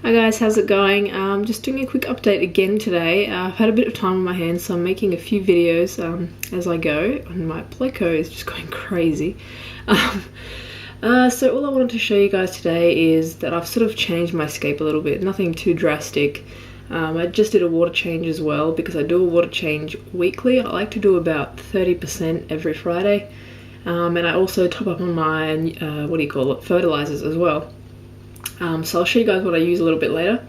Hi guys, how's it going? Just doing a quick update again today. I've had a bit of time on my hands, so I'm making a few videos as I go, and my Pleco is just going crazy. So all I wanted to show you guys today is that I've sort of changed my scape a little bit, nothing too drastic. I just did a water change as well, because I do a water change weekly. I like to do about 30% every Friday, and I also top up on my, fertilizers as well. So I'll show you guys what I use a little bit later.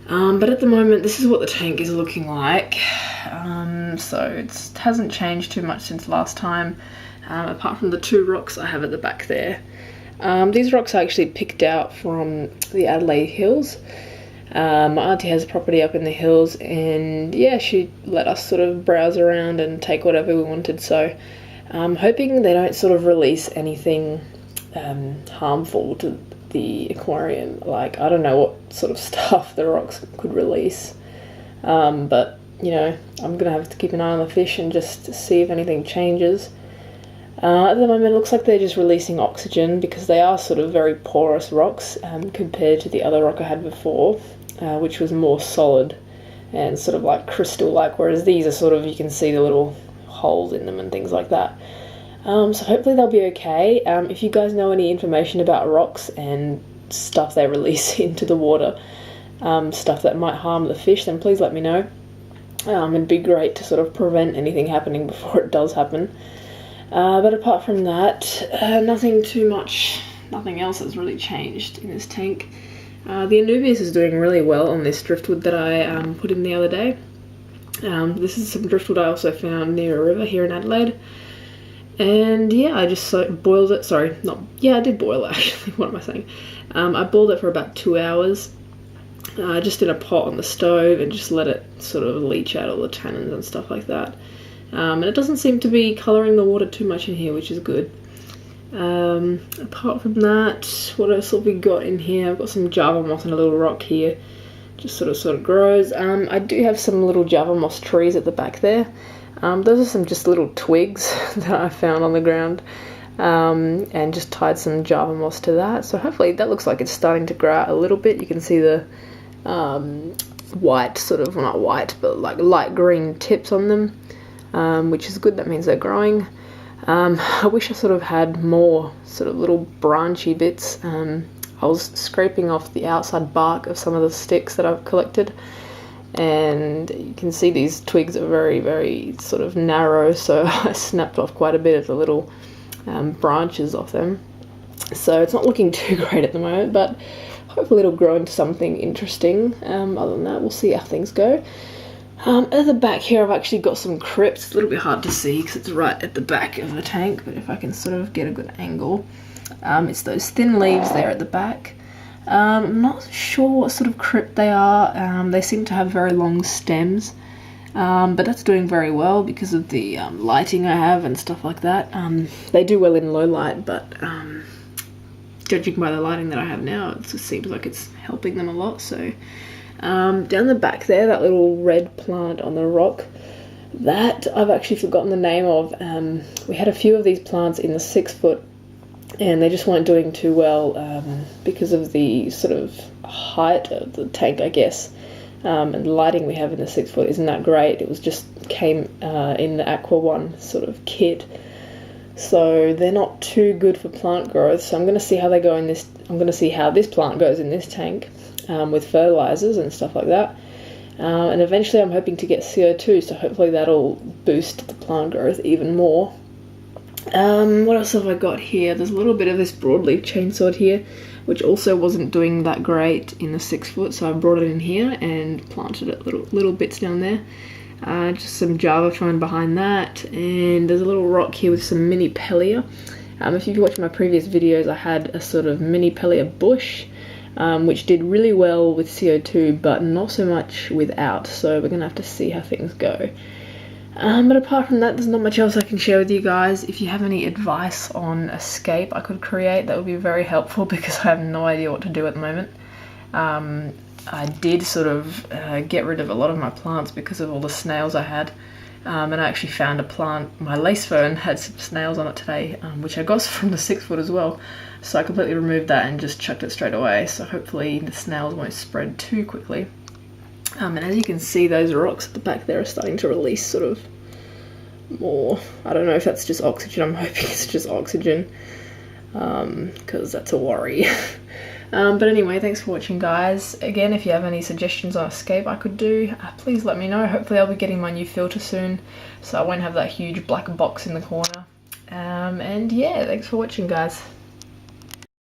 But at the moment, this is what the tank is looking like. So it hasn't changed too much since last time, apart from the two rocks I have at the back there. These rocks I actually picked out from the Adelaide Hills. My auntie has a property up in the hills, and yeah, she let us sort of browse around and take whatever we wanted. So I'm hoping they don't sort of release anything harmful to the aquarium. Like, I don't know what sort of stuff the rocks could release, but you know, I'm gonna have to keep an eye on the fish and just see if anything changes. At the moment it looks like they're just releasing oxygen, because they are sort of very porous rocks compared to the other rock I had before, which was more solid and sort of like crystal like, whereas these are sort of, you can see the little holes in them and things like that. So hopefully they'll be okay. If you guys know any information about rocks and stuff they release into the water, stuff that might harm the fish, then please let me know. It'd be great to sort of prevent anything happening before it does happen. But apart from that, nothing too much, nothing else has really changed in this tank. The Anubias is doing really well on this driftwood that I put in the other day. This is some driftwood I also found near a river here in Adelaide. And yeah, I just boiled it. I did boil it actually. What am I saying? I boiled it for about 2 hours, just in a pot on the stove, and just let it sort of leach out all the tannins and stuff like that. And it doesn't seem to be colouring the water too much in here, which is good. Apart from that, what else have we got in here? I've got some Java moss and a little rock here, just sort of grows. I do have some little Java moss trees at the back there. Those are some just little twigs that I found on the ground, and just tied some Java moss to that. So hopefully that looks like it's starting to grow out a little bit. You can see the white, sort of, well, not white, but like light green tips on them, which is good. That means they're growing. I wish I sort of had more sort of little branchy bits. I was scraping off the outside bark of some of the sticks that I've collected, and you can see these twigs are very, very sort of narrow, so I snapped off quite a bit of the little branches off them. So it's not looking too great at the moment, but hopefully it'll grow into something interesting. Other than that, we'll see how things go. At the back here I've actually got some crypts. It's a little bit hard to see because it's right at the back of the tank, but if I can sort of get a good angle, it's those thin leaves there at the back. I'm not sure what sort of crypt they are. They seem to have very long stems, but that's doing very well because of the lighting I have and stuff like that. They do well in low light, but judging by the lighting that I have now, it just seems like it's helping them a lot. So down the back there, that little red plant on the rock, that I've actually forgotten the name of. We had a few of these plants in the 6 foot, and they just weren't doing too well because of the sort of height of the tank, I guess. And the lighting we have in the 6 foot isn't that great. It was just came in the Aqua One sort of kit, so they're not too good for plant growth. So I'm going to see how they go in this. I'm going to see how this plant goes in this tank with fertilizers and stuff like that. And eventually I'm hoping to get CO2, so hopefully that'll boost the plant growth even more. What else have I got here? There's a little bit of this broadleaf chainsword here, which also wasn't doing that great in the 6 foot, so I brought it in here and planted it little bits down there. Just some Java fern behind that, and there's a little rock here with some mini pellia. If you've watched my previous videos, I had a sort of mini pellia bush, which did really well with CO2, but not so much without, so we're going to have to see how things go. But apart from that, there's not much else I can share with you guys. If you have any advice on a scape I could create, that would be very helpful, because I have no idea what to do at the moment. I did sort of get rid of a lot of my plants because of all the snails I had. And I actually found a plant, my lace fern had some snails on it today, which I got from the 6 foot as well. So I completely removed that and just chucked it straight away. So hopefully the snails won't spread too quickly. And as you can see, those rocks at the back there are starting to release sort of more. I don't know if that's just oxygen. I'm hoping it's just oxygen, because that's a worry. But anyway, thanks for watching, guys. Again, if you have any suggestions on a scape I could do, please let me know. Hopefully I'll be getting my new filter soon, so I won't have that huge black box in the corner. And yeah, thanks for watching, guys.